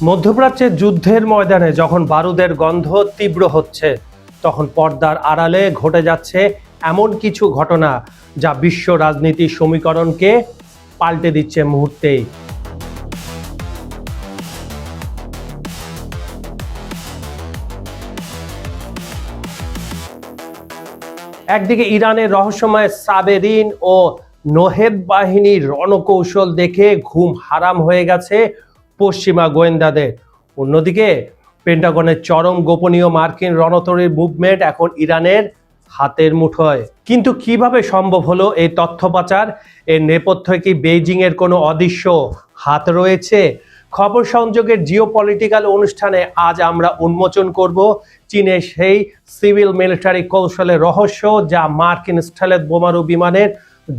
মধ্যপ্রাচ্যে যুদ্ধের ময়দানে যখন বারুদের গন্ধ তীব্র হচ্ছে, তখন পর্দার আড়ালে ঘটে যাচ্ছে এমন কিছু ঘটনা যা বিশ্ব রাজনীতির সমীকরণকে পাল্টে দিচ্ছে মুহূর্তেই। একদিকে ইরানের রহস্যময় সাবেরিন ও নোহেদ বাহিনীর রণকৌশল দেখে ঘুম হারাম হয়ে গেছে পশ্চিমা গোয়েন্দাদের। অন্যদিকে পেন্টাগনের চরম গোপনীয় মার্কিন রণতরীর মুভমেন্ট এখন ইরানের হাতের মুঠোয়। কিন্তু কিভাবে সম্ভব হলো এই তথ্য পাচার? এর নেপথ্যে কি বেইজিং এর কোনো অদৃশ্য হাত রয়েছে? খবর সংযোগের জিওপলিটিক্যাল অনুষ্ঠানে আজ আমরা উন্মোচন করব চীনের সেই সিভিল মিলিটারি কৌশলের রহস্য যা মার্কিন স্টাইলের বোমারু বিমানের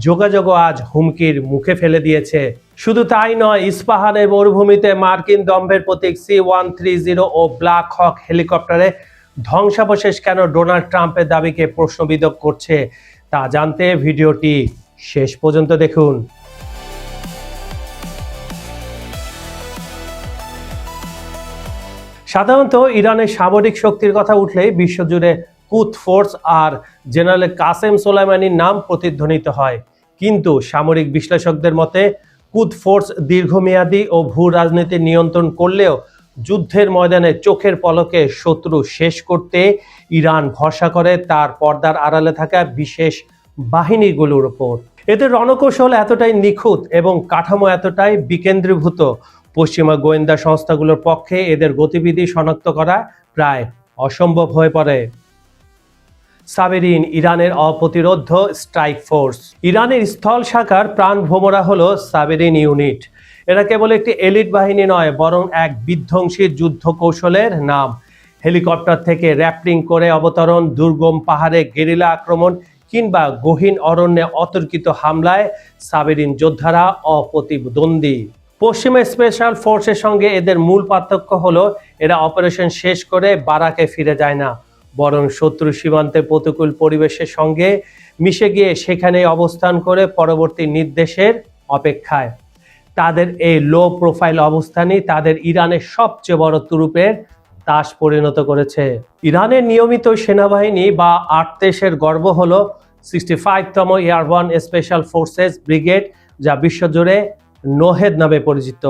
যোগাযোগও আজ হুমকির মুখে ফেলে দিয়েছে। শুধু তাই নয়, ইস্পাহানের মরুভূমিতে মার্কিন দম্ভের প্রতীক C-130 ও ব্ল্যাক হক হেলিকপ্টারে ধ্বংসাবশেষ কেন ডোনাল্ড ট্রাম্পের দাবিকে প্রশ্নবিদ্ধ করছে তা জানতে ভিডিওটি শেষ পর্যন্ত দেখুন। সাধারণত ইরানের সামরিক শক্তির কথা উঠলেই বিশ্বজুড়ে কুদস ফোর্স আর জেনারেল কাসেম সোলাইমানির নাম প্রতিধ্বনিত হয়। কিন্তু সামরিক বিশ্লেষকদের মতে কুদস ফোর্স দীর্ঘমেয়াদী ও ভূ রাজনীতি নিয়ন্ত্রণ করলেও যুদ্ধের ময়দানে চোখের পলকে শত্রু শেষ করতে ইরান ভরসা করে তার পর্দার আড়ালে থাকা বিশেষ বাহিনীগুলোর উপর। এদের রণকৌশল এতটাই নিখুঁত এবং কাঠামো এতটাই বিকেন্দ্রীভূত, পশ্চিমা গোয়েন্দা সংস্থাগুলোর পক্ষে এদের গতিবিধি শনাক্ত করা প্রায় অসম্ভব হয়ে পড়ে। সাবেরিন, ইরানের অপ্রতিরোধ্য স্ট্রাইক ফোর্স। ইরানের স্থল শাখার প্রাণভোমরা হলো সাবেরিন ইউনিট। এরা কেবল একটি এলিট বাহিনী নয়, বরং এক বিধ্বংসী যুদ্ধ কৌশলের নাম। হেলিকপ্টার থেকে র্যাপলিং করে অবতরণ, দুর্গম পাহাড়ে গেরিলা আক্রমণ কিংবা গহীন অরণ্যে অতর্কিত হামলায় সাবেরিন যোদ্ধারা অপ্রতিদ্বন্দ্বী। পশ্চিমা স্পেশাল ফোর্সের সঙ্গে এদের মূল পার্থক্য হলো এরা অপারেশন শেষ করে বারাকে ফিরে যায় না, বরং শত্রু সীমান্তে প্রতিকূল পরিবেশের সঙ্গে মিশে গিয়ে সেখানেই অবস্থান করে পরবর্তী নির্দেশের অপেক্ষায়। তাদের এই লো প্রোফাইল অবস্থানই তাদের ইরানের সবচেয়ে বড় তুরুপের তাস পরিণত করেছে। ইরানের নিয়মিত সেনাবাহিনী বা আর্টেসের গর্ব হলো 65তম এয়ারবর্ন স্পেশাল ফোর্সেস ব্রিগেড, যা বিশ্বজুড়ে নোহেদ নামে পরিচিত।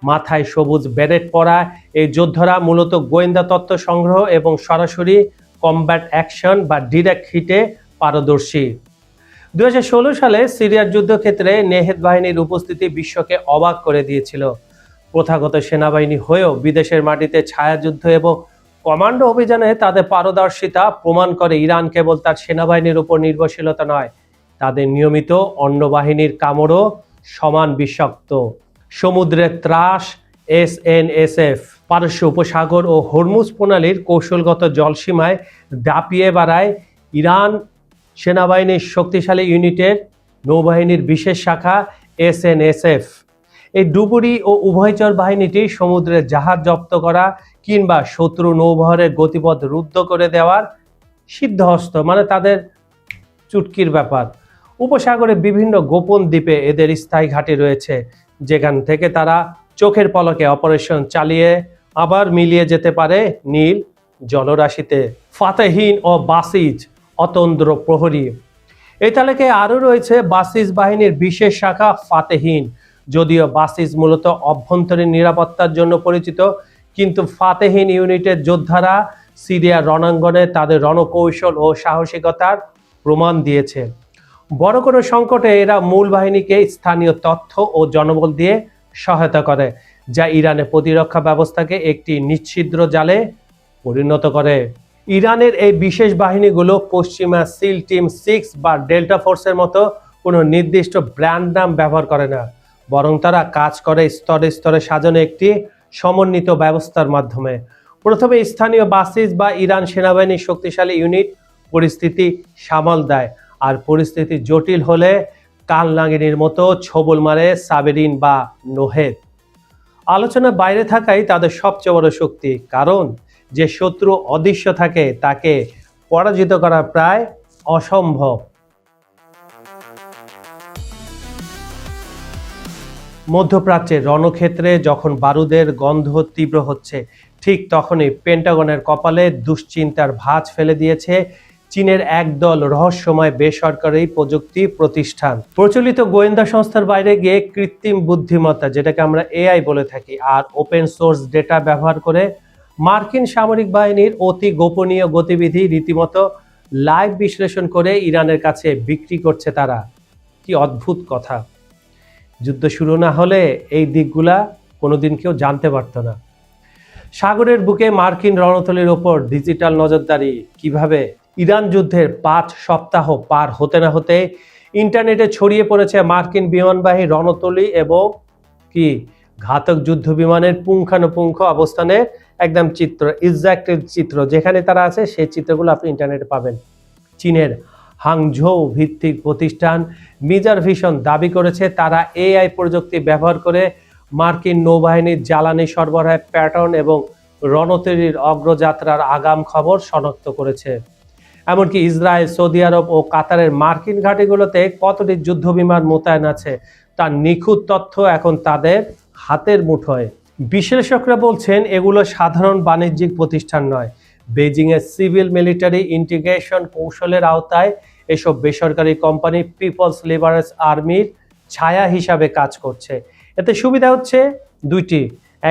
মাথায় সবুজ ব্যারেট পরা এই যোদ্ধারা মূলত গোয়েন্দা তথ্য সংগ্রহ এবং সরাসরি কমব্যাট অ্যাকশন বা ডিরেক্ট হিটে পারদর্শী। 2016 সালে সিরিয়ার যুদ্ধক্ষেত্রে নেহেদ বাহিনীর উপস্থিতি বিশ্বকে অবাক করে দিয়েছিল। প্রথাগত সেনাবাহিনী হয়েও বিদেশের মাটিতে ছায়াযুদ্ধ এবং কমান্ডো অভিযানে তাদের পারদর্শিতা প্রমাণ করে ইরান কেবল তার সেনাবাহিনীর উপর নির্ভরশীলতা নয়, তাদের নিয়মিত অন্য বাহিনীর কামড়ও সমান বিষাক্ত। সমুদ্রের ত্রাস, SNSF, পারস্য উপসাগর ও হরমুজ প্রণালীর কৌশলগত জলসীমায় দাপিয়ে বেড়ায় ইরান সেনাবাহিনীর শক্তিশালী ইউনিটের নৌবাহিনীর বিশেষ শাখা SNSF। এই ডুবুরি ও উভয়চর বাহিনীটি সমুদ্রের জাহাজ জব্দ করা কিংবা শত্রু নৌবহরের গতিপথ রুদ্ধ করে দেওয়ার সিদ্ধহস্ত, মানে তাদের চুটকির ব্যাপার। উপসাগরে বিভিন্ন গোপন দ্বীপে এদের স্থায়ী ঘাঁটি রয়েছে, যেখান থেকে তারা চোখের পলকে অপারেশন চালিয়ে আবার মিলিয়ে যেতে পারে নীল জলরাশিতে। ফাতেহিন ও বাসিজ, অতন্দ্র প্রহরী। এই তালিকায় আরও রয়েছে বাসিজ বাহিনীর বিশেষ শাখা ফাতেহিন। যদিও বাসিজ মূলত অভ্যন্তরীণ নিরাপত্তার জন্য পরিচিত, কিন্তু ফাতেহিন ইউনিটের যোদ্ধারা সিরিয়ার রণাঙ্গনে তাদের রণকৌশল ও সাহসিকতার প্রমাণ দিয়েছে। বড় কোনো সংকটে এরা মূল বাহিনীকে স্থানীয় তথ্য ও জনবল দিয়ে সহায়তা করে, যা ইরানের প্রতিরক্ষা ব্যবস্থাকে একটি নিচ্ছিদ্র জালে পরিণত করে। ইরানের এই বিশেষ বাহিনীগুলো পশ্চিমা সিল টিম 6 বা ডেল্টা ফোর্সের মতো কোনো নির্দিষ্ট ব্র্যান্ড নাম ব্যবহার করে না, বরং তারা কাজ করে স্তরে স্তরে সাজানো একটি সমন্বিত ব্যবস্থার মাধ্যমে। প্রথমে স্থানীয় বাসিজ বা ইরান সেনাবাহিনীর শক্তিশালী ইউনিট পরিস্থিতি সামাল দেয়, আর পরিস্থিতি জটিল হলে কালনাগিনীর মতো ছোবল মারে সাবেরিন বা নোহেদ। আলোচনার বাইরে থাকাই তাদের সবচেয়ে বড় শক্তি, কারণ যে শত্রু অদৃশ্য থাকে তাকে পরাজিত করা প্রায় অসম্ভব। মধ্যপ্রাচ্যের রণক্ষেত্রে যখন বারুদের গন্ধ তীব্র হচ্ছে, ঠিক তখনই পেন্টাগনের কপালে দুশ্চিন্তার ভাঁজ ফেলে দিয়েছে চীনের একদল রহস্যময় বেসরকারি প্রযুক্তি প্রতিষ্ঠান। প্রচলিত গোয়েন্দা সংস্থার বাইরে গিয়ে কৃত্রিম বুদ্ধিমত্তা, যেটাকে আমরা এআই বলে থাকি, আর ওপেন সোর্স ডেটা ব্যবহার করে মার্কিন সামরিক বাহিনীর অতি গোপনীয় গতিবিধি রীতিমতো লাইভ বিশ্লেষণ করে ইরানের কাছে বিক্রি করছে তারা। কি অদ্ভুত কথা! যুদ্ধ শুরু না হলে এই দিকগুলা কোনোদিন কেউ জানতে পারত না। সাগরের বুকে মার্কিন রণতলীর ওপর ডিজিটাল নজরদারি কিভাবে? ইরান যুদ্ধের 5 সপ্তাহ পার হতে না হতে ইন্টারনেটে ছড়িয়ে পড়েছে মার্কিন বিমানবাহী রণতলী এবং কি ঘাতক যুদ্ধ বিমানের পুঙ্খানুপুঙ্খ অবস্থানের একদম চিত্র, এক্সাক্ট চিত্র যেখানে তারা আছে সেই চিত্রগুলো আপনি ইন্টারনেটে পাবেন। চীনের হাংঝৌ ভিত্তিক প্রতিষ্ঠান মিজার ভিশন দাবি করেছে তারা এআই প্রযুক্তি ব্যবহার করে মার্কিন নৌবাহিনীর জ্বালানি সরবরাহের প্যাটার্ন এবং রণতরীর অগ্রযাত্রার আগাম খবর শনাক্ত করেছে। এমনকি ইসরায়েল, সৌদি আরব ও কাতারের মার্কিন ঘাঁটিগুলোতে কতটি যুদ্ধ বিমান মোতায়েন আছে তার নিখুঁত তথ্য এখন তাদের হাতের মুঠোয়। বিশ্লেষকরা বলছেন এগুলো সাধারণ বাণিজ্যিক প্রতিষ্ঠান নয়, বেজিংয়ের সিভিল মিলিটারি ইন্টিগ্রেশন কৌশলের আওতায় এসব বেসরকারি কোম্পানি পিপলস লিবারেশন আর্মির ছায়া হিসাবে কাজ করছে। এতে সুবিধা হচ্ছে দুইটি,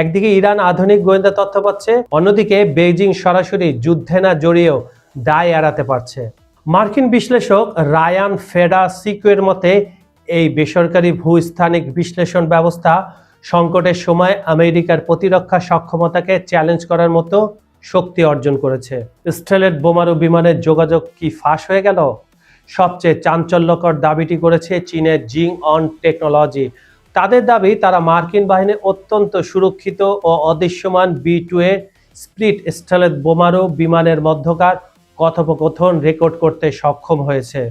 একদিকে ইরান আধুনিক গোয়েন্দা তথ্য পাচ্ছে, অন্যদিকে বেইজিং সরাসরি যুদ্ধে না জড়িয়েও দায় এড়াতে পারছে। মার্কিন বিশ্লেষক রায়ান ফেডাসিকোয়ের মতে এই বেসরকারি ভূস্থানিক বিশ্লেষণ ব্যবস্থা সংকটের সময় আমেরিকার প্রতিরক্ষা সক্ষমতাকে চ্যালেঞ্জ করার মতো শক্তি অর্জন করেছে। স্টেলথ বোমারু বিমানের যোগাযোগ কি ফাঁস হয়ে গেল? সবচেয়ে চাঞ্চল্যকর দাবিটি করেছে চীনের জিং অন টেকনোলজি। তাদের দাবি তারা মার্কিন বাহিনীর অত্যন্ত সুরক্ষিত ও অদৃশ্যমান B2 স্প্লিট স্টেলথ বোমারু বিমানের মধ্যকার কথোপকথন রেকর্ড করতে সক্ষম হয়েছে।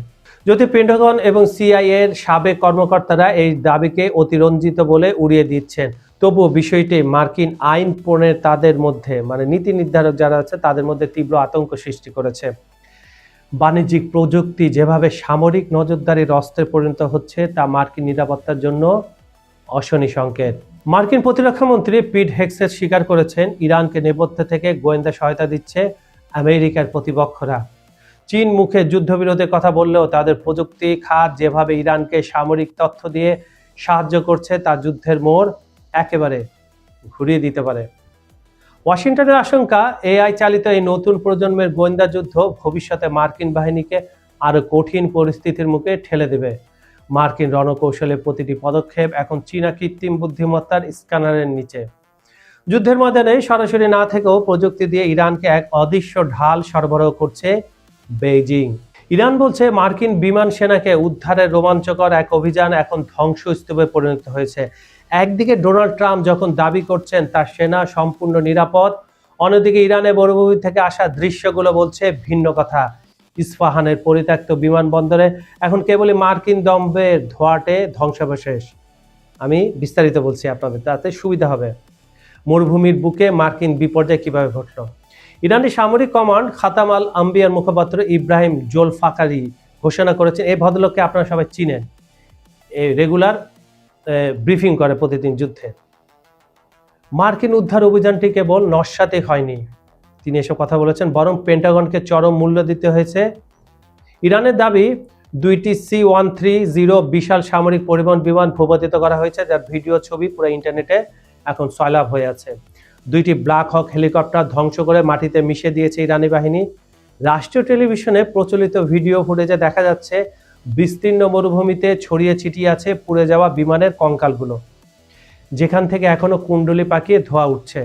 যদি পেন্টাগন এবং CIA এর সাবেক কর্মকর্তারা এই দাবিকে অতিরঞ্জিত বলে উড়িয়ে দিচ্ছেন, তবুও বিষয়টি মার্কিন আইন প্রণেতাদের মধ্যে, মানে নীতি নির্ধারক যারা আছে তাদের মধ্যে তীব্র আতঙ্ক সৃষ্টি করেছে। বাণিজ্যিক প্রযুক্তি যেভাবে সামরিক নজরদারির অস্ত্রে পরিণত হচ্ছে তা মার্কিন নিরাপত্তার জন্য অশনি সংকেত। মার্কিন প্রতিরক্ষা মন্ত্রী পিট হেগসেট স্বীকার করেছেন ইরানকে নেপথ্য থেকে গোয়েন্দা সহায়তা দিচ্ছে আমেরিকার প্রতিপক্ষরা। চীন মুখে যুদ্ধবিরোধের কথা বললেও তাদের প্রযুক্তি খাত যেভাবে ইরানকে সামরিক তথ্য দিয়ে সাহায্য করছে তা যুদ্ধের মোড় একেবারে ঘুরিয়ে দিতে পারে। ওয়াশিংটনের আশঙ্কা AI চালিত এই নতুন প্রজন্মের গোয়েন্দা যুদ্ধ ভবিষ্যতে মার্কিন বাহিনীকে আরো কঠিন পরিস্থিতির মুখে ঠেলে দেবে। মার্কিন রণকৌশলের প্রতিটি পদক্ষেপ এখন চীনা কৃত্রিম বুদ্ধিমত্তার স্ক্যানারের নিচে। যুদ্ধের ময়দানে সরাসরি না থেকেও প্রযুক্তি দিয়ে ইরানকে এক অদৃশ্য ঢাল সরবরাহ করছে বেইজিং। ইরান বলছে মার্কিন বিমান সেনাকে উদ্ধারের রোমাঞ্চকর এক অভিযান এখন ধ্বংসস্তূপে পরিণত হয়েছে। একদিকে ডোনাল্ড ট্রাম্প যখন দাবি করছেন তার সেনা সম্পূর্ণ নিরাপদ, অন্যদিকে ইরানের মরুভূমি থেকে আসা দৃশ্যগুলো বলছে ভিন্ন কথা। ইস্পাহানের পরিত্যক্ত বিমানবন্দরে এখন কেবলই মার্কিন দম্ভের ধোঁয়াটে ধ্বংসাবশেষ। আমি বিস্তারিত বলছি আপনাদের, তাতে সুবিধা হবে। মরুভূমির বুকে মার্কিন বিপর্যয় কিভাবে ঘটল? ইরানি সামরিক কমান্ড খাতাম আল আম্বিয়ার মুখপাত্র ইব্রাহিম জোলফাকারি ঘোষণা করেছেন, এই ভদ্রলোককে আপনারা সবাই চিনেন, এই রেগুলার ব্রিফিং করে প্রতিদিন যুদ্ধে। মার্কিন উদ্ধার অভিযানটি কেবল নস্যাতে হয়নি, তিনি এসব কথা বলেছেন, বরং পেন্টাগনকে চরম মূল্য দিতে হয়েছে। ইরানের দাবি 2টি C-130 বিশাল সামরিক পরিবহন বিমান ভূপাতিত করা হয়েছে, যার ভিডিও ছবি পুরো ইন্টারনেটে এখন সয়লাভ হয়ে আছে। 2টি ব্ল্যাক হক হেলিকপ্টার ধ্বংস করে মাটিতে মিশে দিয়েছে ইরানি বাহিনী। রাষ্ট্রীয় টেলিভিশনে প্রচলিত ভিডিও ফুটেজে দেখা যাচ্ছে বিস্তীর্ণ মরুভূমিতে ছড়িয়ে ছিটিয়ে আছে পুড়ে যাওয়া বিমানের কঙ্কালগুলো, যেখান থেকে এখনো কুণ্ডলি পাকিয়ে ধোঁয়া উঠছে,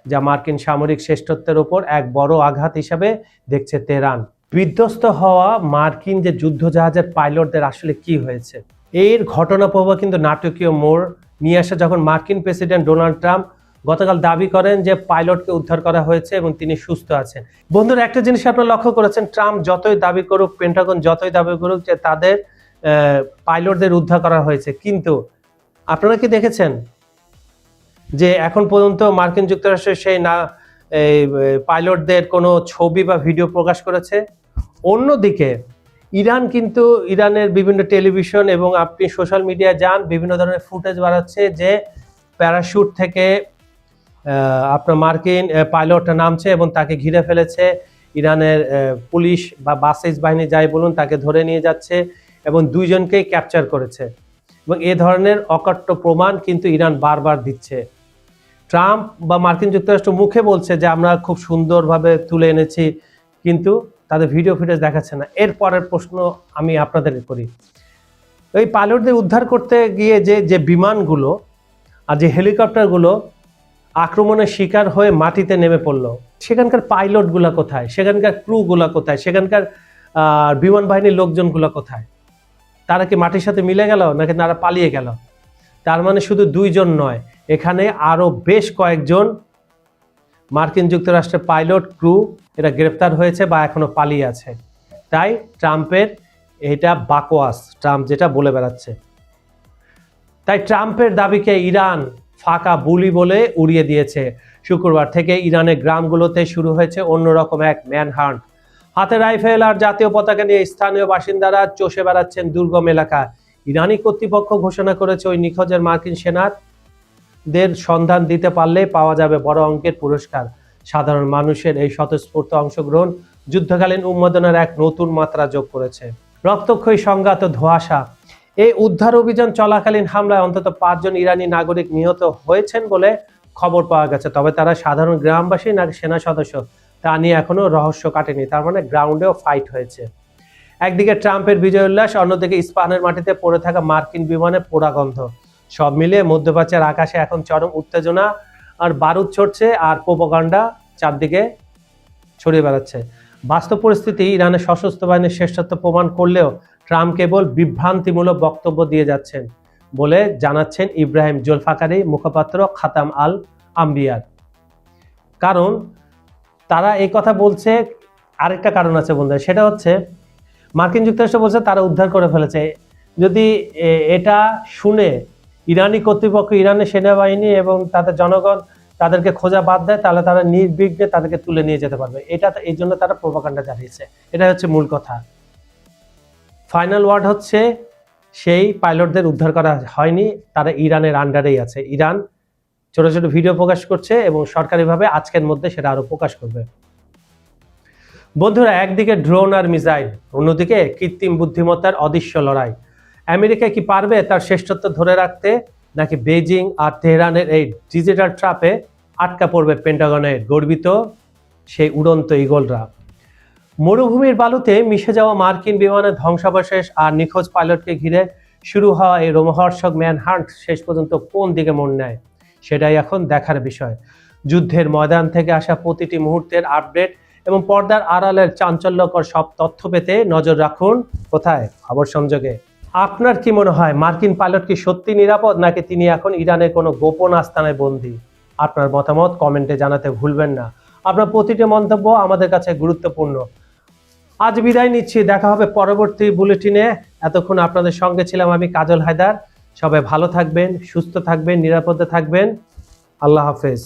যা মার্কিন সামরিক শ্রেষ্ঠত্বের ওপর এক বড় আঘাত হিসাবে দেখছে তেহরান। বিধ্বস্ত হওয়া মার্কিন যে যুদ্ধজাহাজের পাইলটদের আসলে কি হয়েছে, এর ঘটনা প্রবাহ কিন্তু নাটকীয় মোড় নিয়ে আসে যখন মার্কিন প্রেসিডেন্ট ডোনাল্ড ট্রাম্প গতকাল দাবি করেন যে পাইলটকে উদ্ধার করা হয়েছে এবং তিনি সুস্থ আছেন। বন্ধুরা, একটা জিনিস আপনারা লক্ষ্য করেছেন, ট্রাম্প যতই দাবি করুক, পেন্টাগন যতই দাবি করুক যে তাদের পাইলটদের উদ্ধার করা হয়েছে, কিন্তু আপনারা কি দেখেছেন যে এখন পর্যন্ত মার্কিন যুক্তরাষ্ট্রের সেই না পাইলটদের কোনো ছবি বা ভিডিও প্রকাশ করেছে? অন্যদিকে ইরান কিন্তু ইরানের বিভিন্ন টেলিভিশন এবং আপনি সোশ্যাল মিডিয়ায় যান, বিভিন্ন ধরনের ফুটেজ বাড়াচ্ছে যে প্যারাশুট থেকে আপনার মার্কিন পাইলট নামছে এবং তাকে ঘিরে ফেলেছে ইরানের পুলিশ বা বাসেজ বাহিনী যাই বলুন, তাকে ধরে নিয়ে যাচ্ছে এবং দুইজনকেই ক্যাপচার করেছে। এবং এ ধরনের অকাট্য প্রমাণ কিন্তু ইরান বারবার দিচ্ছে। ট্রাম্প বা মার্কিন যুক্তরাষ্ট্র মুখে বলছে যে আমরা খুব সুন্দরভাবে তুলে এনেছি, কিন্তু তাদের ভিডিও ফুটেজ দেখাচ্ছে না। এর পরের প্রশ্ন আমি আপনাদের করি, ওই পাইলটদের উদ্ধার করতে গিয়ে যে বিমানগুলো আর যে হেলিকপ্টারগুলো আক্রমণের শিকার হয়ে মাটিতে নেমে পড়লো, সেখানকার পাইলটগুলো কোথায়, সেখানকার ক্রুগুলো কোথায়, সেখানকার বিমান বাহিনীর লোকজনগুলো কোথায়? তারা কি মাটির সাথে মিলে গেল নাকি তারা পালিয়ে গেল? তার মানে শুধু দুইজন নয়, এখানে আরো বেশ কয়েকজন মার্কিন যুক্তরাষ্ট্রের পাইলট ক্রু এরা গ্রেপ্তার হয়েছে বা এখনো পালিয়ে আছে। তাই ট্রাম্পের এটা বাকওয়াস, ট্রাম্প যেটা বলে বেড়াচ্ছে। তাই ট্রাম্পের দাবিকে ইরান ফাঁকা বুলি বলে উড়িয়ে দিয়েছে। শুক্রবার থেকে ইরানের গ্রামগুলোতে শুরু হয়েছে অন্যরকম এক ম্যানহান্ট। হাতে রাইফেল আর জাতীয় পতাকা নিয়ে স্থানীয় বাসিন্দারা চষে বেড়াচ্ছেন দুর্গম এলাকা। ইরানি কর্তৃপক্ষ ঘোষণা করেছে ওই নিখোঁজের মার্কিন সেনাদের সন্ধান দিতে পারলে পাওয়া যাবে বড় অঙ্কের পুরস্কার। সাধারণ মানুষের এই স্বতঃস্ফূর্ত অংশগ্রহণ যুদ্ধকালীন উন্মাদনার এক নতুন মাত্রা যোগ করেছে। রক্তক্ষয়ী সংঘাত ও ধোঁয়াশা। এই উদ্ধার অভিযান চলাকালীন হামলায় অন্তত 5 জন ইরানি নাগরিক নিহত হয়েছেন বলে খবর পাওয়া গেছে। তবে তারা সাধারণ গ্রামবাসী নাকি সেনা সদস্য তা নিয়ে এখনো রহস্য কাটেনি। তার মানে গ্রাউন্ডেও ফাইট হয়েছে। একদিকে ট্রাম্পের বিজয় উল্লাস, অন্যদিকে ইস্পাহানের মাটিতে পড়ে থাকা মার্কিন বিমানের পোড়া গন্ধ। সব মিলিয়ে মধ্যপ্রাচ্যের আকাশে এখন চরম উত্তেজনা আর বারুদ ছড়ছে আর প্রোপাগান্ডা চারদিকে ছড়িয়ে বেড়াচ্ছে। বাস্তব পরিস্থিতি ইরানের সশস্ত্র বাহিনীর শ্রেষ্ঠত্ব প্রমাণ করলেও ট্রাম্প কেবল বিভ্রান্তিমূলক বক্তব্য দিয়ে যাচ্ছেন বলে জানাচ্ছেন ইব্রাহিম জুলফাকারি, মুখপাত্র খাতাম আল আম্বিয়ার। কারণ তারা এই কথা বলছে, আরেকটা কারণ আছে বন্ধুরা, সেটা হচ্ছে মার্কিন যুক্তরাষ্ট্র বলছে তারা উদ্ধার করে ফেলেছে। যদি এটা শুনে ইরানি কর্তৃপক্ষ, ইরানের সেনাবাহিনী এবং তাদের জনগণ তাদেরকে খোঁজা বাদ দেয়, তাহলে তারা নির্বিঘ্নে তাদেরকে তুলে নিয়ে যেতে পারবে। এটা এই জন্য তারা প্রোপাগান্ডা চালিয়েছে। এটা হচ্ছে মূল কথা। ফাইনাল ওয়ার্ড হচ্ছে সেই পাইলটদের উদ্ধার করা হয়নি, তারা ইরানের আন্ডারেই আছে। ইরান ছোট ছোট ভিডিও প্রকাশ করছে এবং সরকারিভাবে আজকের মধ্যে সেটা আরো প্রকাশ করবে। বন্ধুরা, একদিকে ড্রোন আর মিসাইল, অন্যদিকে কৃত্রিম বুদ্ধিমত্তার অদৃশ্য লড়াই। আমেরিকা কি পারবে তার শ্রেষ্ঠত্ব ধরে রাখতে, নাকি বেজিং আর তেহরানের এই ডিজিটাল ট্র্যাপে আটকা পড়বে পেন্টাগনের গর্বিত সেই উড়ন্ত ঈগলরা? মরুভূমির বালুতে মিশে যাওয়া মার্কিন বিমানের ধ্বংসাবশেষ আর নিখোঁজ পাইলটকে ঘিরে শুরু হওয়া এই রোমহর্ষক ম্যানহান্ট শেষ পর্যন্ত কোন দিকে মন নেয়, সেটাই এখন দেখার বিষয়। যুদ্ধের ময়দান থেকে আসা প্রতিটি মুহূর্তের আপডেট এবং পর্দার আড়ালের চাঞ্চল্যকর সব তথ্য পেতে নজর রাখুন কোথায়? খবর সংযোগে। আপনার কি মনে হয়, মার্কিন পাইলট কি সত্যি নিরাপদ, নাকি তিনি এখন ইরানের কোনো গোপন আস্তানায় বন্দী? আপনার মতামত কমেন্টে জানাতে ভুলবেন না। আপনার প্রতিটি মন্তব্য আমাদের কাছে গুরুত্বপূর্ণ। আজ বিদায় নিচ্ছি, দেখা হবে পরবর্তী বুলেটিনে। এতক্ষণ আপনাদের সঙ্গে ছিলাম আমি কাজল হায়দার। সবাই ভালো থাকবেন, সুস্থ থাকবেন, নিরাপদে থাকবেন। আল্লাহ হাফেজ।